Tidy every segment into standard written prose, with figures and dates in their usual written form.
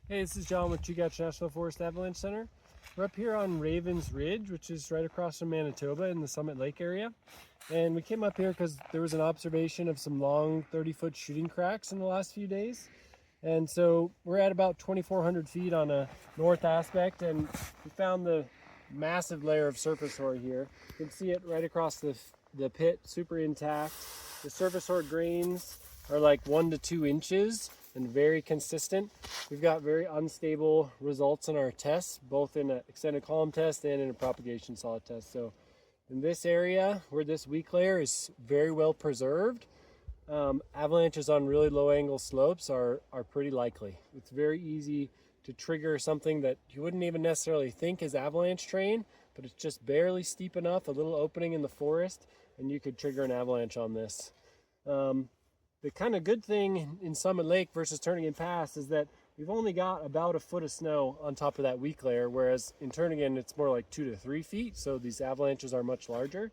Hey, this is John with Chugach National Forest Avalanche Center. We're up here on Ravens Ridge, which is right across from Manitoba in the Summit Lake area. And we came up here because there was an observation of some long 30-foot shooting cracks in the last few days. And so we're at about 2,400 feet on a north aspect, and we found the massive layer of surface hoar here. You can see it right across the pit, super intact. The surface hoar grains are like 1 to 2 inches and very consistent. We've got very unstable results in our tests, both in an extended column test and in a propagation solid test. So in this area where this weak layer is very well preserved, avalanches on really low angle slopes are pretty likely. It's very easy to trigger something that you wouldn't even necessarily think is avalanche terrain, but it's just barely steep enough, a little opening in the forest, and you could trigger an avalanche on this. The kind of good thing in Summit Lake versus Turnagain Pass is that we've only got about a foot of snow on top of that weak layer, whereas in Turnagain it's more like 2 to 3 feet, so these avalanches are much larger.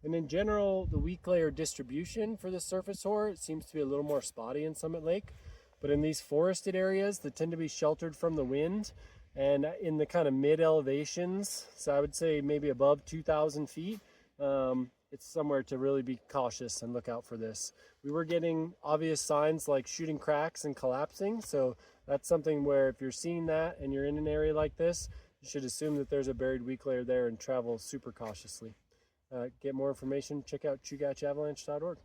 And in general, the weak layer distribution for the surface hoar seems to be a little more spotty in Summit Lake. But in these forested areas that tend to be sheltered from the wind, and in the kind of mid elevations, so I would say maybe above 2,000 feet, it's somewhere to really be cautious and look out for this. We were getting obvious signs like shooting cracks and collapsing, so that's something where if you're seeing that and you're in an area like this, you should assume that there's a buried weak layer there and travel super cautiously. Get more information, check out chugachavalanche.org.